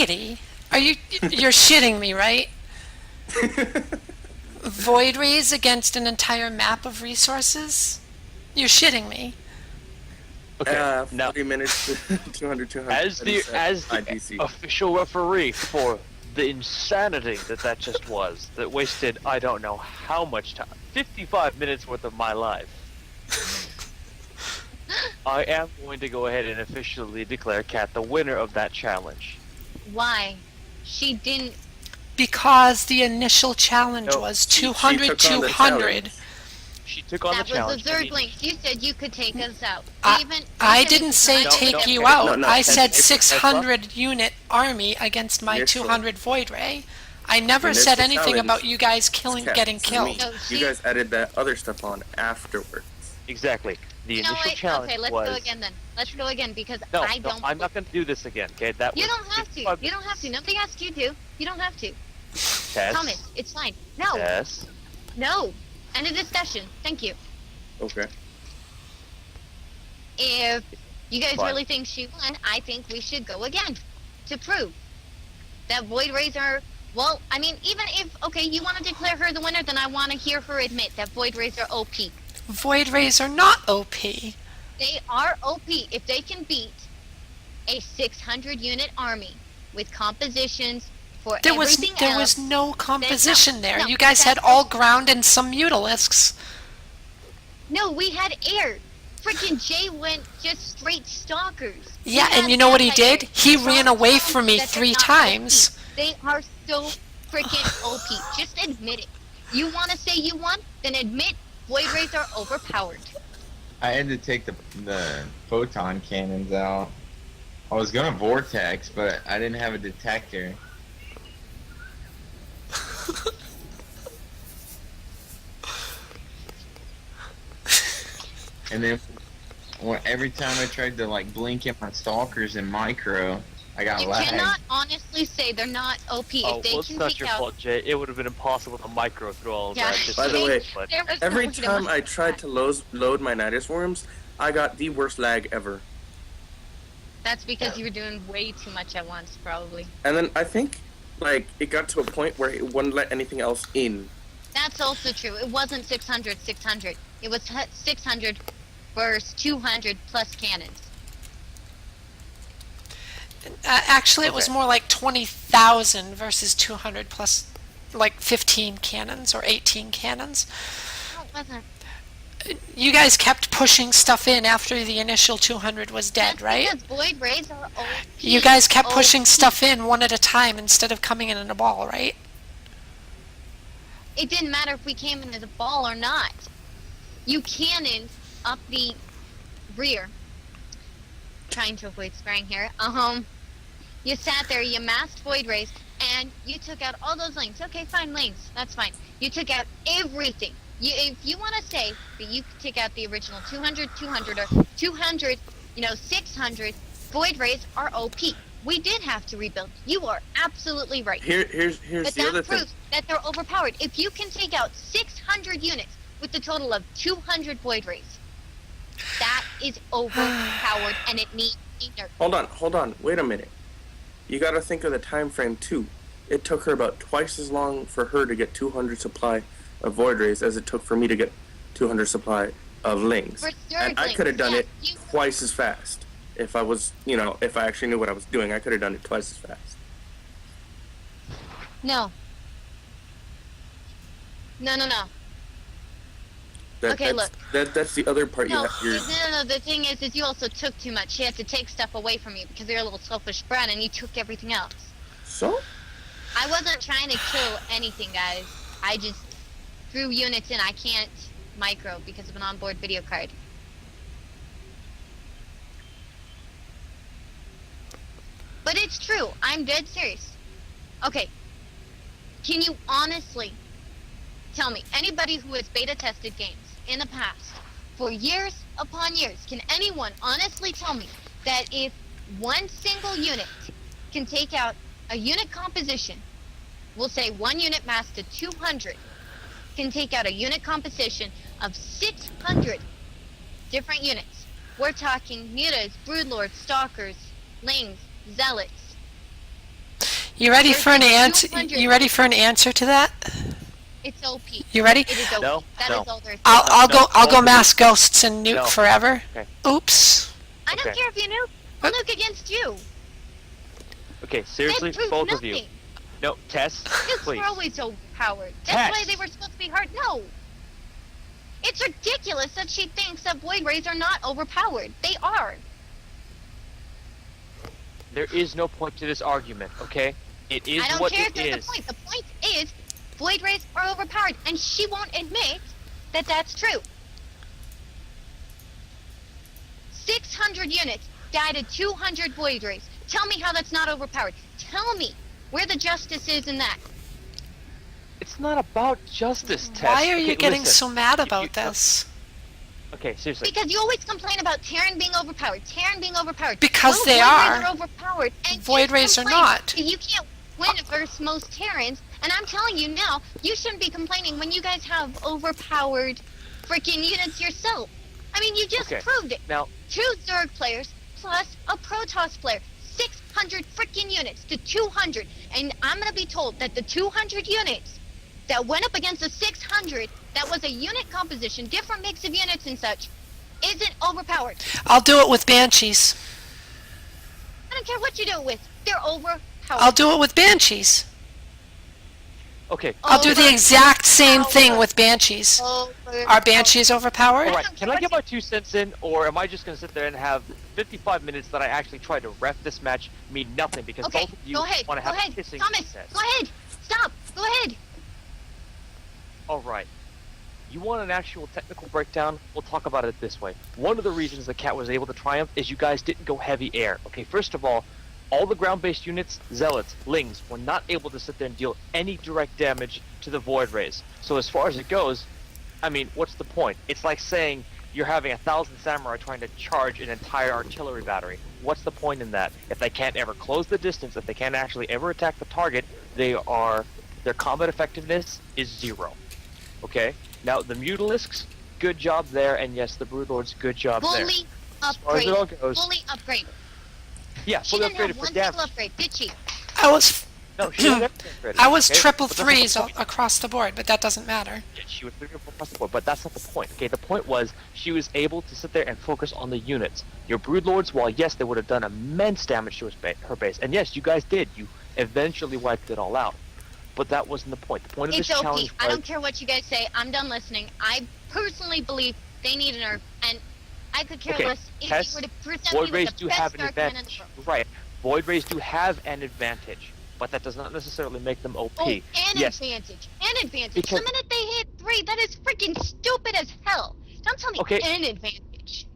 lady, you're shitting me, right? Void rays against an entire map of resources? You're shitting me. Okay, now 40 minutes, 200, 200. as the IDC. official referee for the insanity that just was, that wasted I don't know how much time, 55 minutes worth of my life. I am going to go ahead and officially declare Kat the winner of that challenge. Why? She didn't. Because the initial challenge No, was she 200, took on the 200. challenge. She took on That the was challenge. the third link. You said you could take us out. I Even didn't if say I- take no, you okay, out. no, I no. said That's 600 unit army against my Initial. 200 void ray. I never Initial said anything challenge about you guys Kat, getting this is me. killed. No, You she- guys added that other stuff on afterwards. Exactly. The You know initial what? challenge Okay, let's was. go again then. Let's go again because No, I no, don't. I'm not going to do this again. Okay, that You was don't have to. 55 You don't have to. Nobody asked you to. You don't have to. Tess, Thomas, it's fine. No, Tess. no. End of discussion. Thank you. Okay. If you guys Fine. really think she won, I think we should go again to prove that void rays are. Well, I mean, even if okay, you want to declare her the winner, then I want to hear her admit that void rays are OP. Void rays are not OP. They are OP if they can beat a 600 unit army with compositions for There was everything else. no composition there. no, You guys had that's- all ground and some mutalisks. No, we had air. Freaking Jay went just straight stalkers. Yeah, We and had you know what he vampire. did? He Don't ran away tell from me that they're 3 not times. OP. They are so freaking OP. Just admit it. You want to say you won? Then admit void rays are overpowered. I had to take the photon cannons out. I was gonna vortex, but I didn't have a detector. And then every time I tried to like blink at my stalkers in micro, I got You lagged. cannot honestly say they're not OP Oh, if they well, it's can not take your out. fault, Jay. It would have been impossible to micro through all of Yeah. that. Just By the so- way, but- There was Every no way to time I monitor tried that. to load my Nidus worms, I got the worst lag ever. That's because you were doing way too much at once, probably. And then I think, like, it got to a point where it wouldn't let anything else in. That's also true. It wasn't 600, 600. It was 600 versus 200 plus cannons. Actually, it was Okay. more like 20,000 versus 200 plus like 15 cannons or 18 cannons. No, it wasn't. You guys kept pushing stuff in after the initial 200 was dead, That's right? because void rays are OP. You guys kept pushing OP. stuff in one at a time instead of coming in a ball, right? It didn't matter if we came into the ball or not. You cannoned up the rear. Trying to avoid swearing here. You sat there, you masked void rays, and you took out all those lanes. Okay, fine, lanes. That's fine. You took out everything. If you want to say that you could take out the original 200, 200, or 200, 600, void rays are OP. We did have to rebuild. You are absolutely right. Here's But the other that thing. proves that they're overpowered. If you can take out 600 units with a total of 200 void rays, that is overpowered, and it needs nerfed. Hold on, wait a minute. You gotta think of the time frame too. It took her about twice as long for her to get 200 supply of void rays as it took for me to get 200 supply of lings. For And I Sturglings, could have done yeah, it you- twice as fast. If I was, if I actually knew what I was doing, I could have done it twice as fast. No. No. Okay, look. That's the other part No, you're no. The thing is you also took too much. You had to take stuff away from you because you're a little selfish brat, and you took everything else. So? I wasn't trying to kill anything, guys. I just threw units in. I can't micro because of an onboard video card. But it's true. I'm dead serious. Okay. Can you honestly tell me, anybody who has beta tested games in the past for years upon years, can anyone honestly tell me that if one single unit can take out a unit composition, we'll say one unit mass to 200, can take out a unit composition of 600 different units? We're talking mutas, broodlords, stalkers, lings, zealots. You ready for an answer? 200. You ready for an answer to that? It's OP. You ready? It is OP. No, That no. is all there is. I'll No, go no. mass ghosts and nuke No. forever. Okay. Oops. I don't Okay. care if you nuke. I'll nuke against you. Okay, seriously, That proves both nothing. of you. No, Tess, Nukes please. were always overpowered. That's why Tess. they were supposed to be hard. No. It's ridiculous that she thinks that Void Rays are not overpowered. They are. There is no point to this argument, okay? It is I don't what care it if there's is. a point. The point is, Void Rays are overpowered, and she won't admit that that's true. 600 units died to 200 Void Rays. Tell me how that's not overpowered. Tell me where the justice is in that. It's not about justice, Tess. Why are you Okay, getting listen. so mad You- about this? Okay, seriously. Because you always complain about Terran being overpowered. Terran being overpowered. Because Well, they Void are. Rays are overpowered. And Void you Rays are complain not. that you can't win versus most Terrans. And I'm telling you now, you shouldn't be complaining when you guys have overpowered freaking units yourself. I mean, you just Okay, proved it. now- 2 Zerg players plus a Protoss player. 600 freaking units to 200. And I'm going to be told that the 200 units that went up against the 600, that was a unit composition, different mix of units and such, isn't overpowered. I'll do it with Banshees. I don't care what you do it with. They're overpowered. I'll do it with Banshees. Okay, I'll do the exact same thing with Banshees. Overpowered. Are Banshees overpowered? alright, can I get my 2 cents in, or am I just gonna sit there and have 55 minutes that I actually tried to ref this match mean nothing because Okay, both of you go ahead. want to Go have ahead. a kissing Thomas, contest? go ahead. Stop. Go ahead. Alright. You want an actual technical breakdown? We'll talk about it this way. One of the reasons the Cat was able to triumph is you guys didn't go heavy air. Okay, first of all the ground-based units, Zealots, Lings, were not able to sit there and deal any direct damage to the Void Rays. So as far as it goes, I mean, what's the point? It's like saying you're having 1,000 samurai trying to charge an entire artillery battery. What's the point in that? If they can't ever close the distance, if they can't actually ever attack the target, their combat effectiveness is 0. Okay? Now, the Mutalisks, good job there, and yes, the Broodlords, good job there. Fully As far as it all upgrade. goes, Fully upgrade. yeah, She fully didn't have upgraded for one single damage. upgrade, did she? I was No, she didn't have to upgrade it, I was okay? triple But that's not the threes point. across the board, but that doesn't matter. Yeah, she was 3 or 4 across the board, but that's not the point. Okay, the point was she was able to sit there and focus on the units. Your Broodlords, while yes, they would have done immense damage to her base, and yes, you guys did. You eventually wiped it all out. But that wasn't the point. The point of It's this OP. challenge I was don't care what you guys say. I'm done listening. I personally believe they need a nerf, and I could care Okay, less if Tess, you were to present Void me Rays with the do best have an Star Cannon in the advantage. world. Right. Void Rays do have an advantage, but that does not necessarily make them OP. Oh, an yes. advantage. An advantage. Because- The minute they hit 3, that is freaking stupid as hell. Don't tell me Okay. an advantage.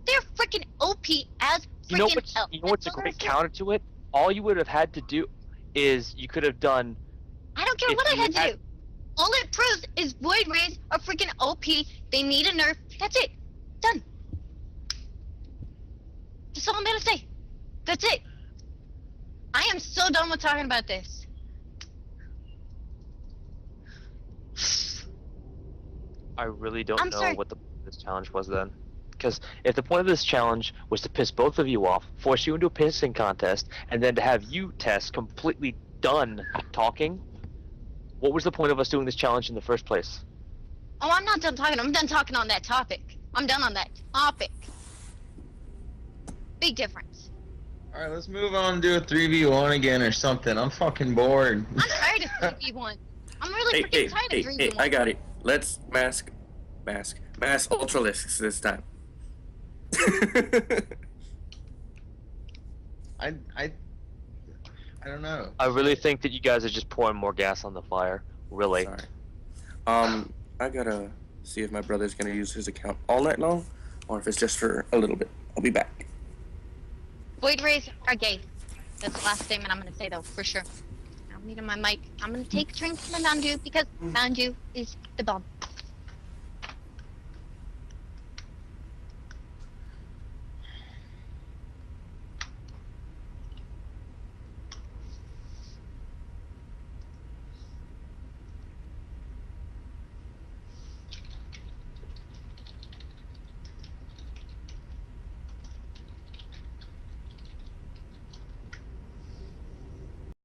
They're freaking OP as freaking You know hell. what's a That's all great there is. counter to it? All you would have had to do is you could have done I don't care if what I you had to had- do. All it proves is Void Rays are freaking OP. They need a nerf. That's it. Done. That's all I'm gonna say. That's it. I am so done with talking about this. I really don't I'm know sorry. what the point of this challenge was then. Because if the point of this challenge was to piss both of you off, force you into a pissing contest, and then to have you, Tess, completely done talking, what was the point of us doing this challenge in the first place? Oh, I'm not done talking. I'm done talking on that topic. I'm done on that topic. Big difference. Alright, let's move on and do a 3v1 again or something. I'm fucking bored. I'm tired of 3v1. I'm really freaking tired of 3v1. I got it. Let's mass ultralisks this time. I don't know. I really think that you guys are just pouring more gas on the fire. Really. Sorry. I gotta see if my brother's gonna use his account all night long, or if it's just for a little bit. I'll be back. Void Rays are gay. That's the last statement I'm gonna say though, for sure. I'm muting my mic. I'm gonna take a drink from my Mountain Dew because Mountain Dew is the bomb.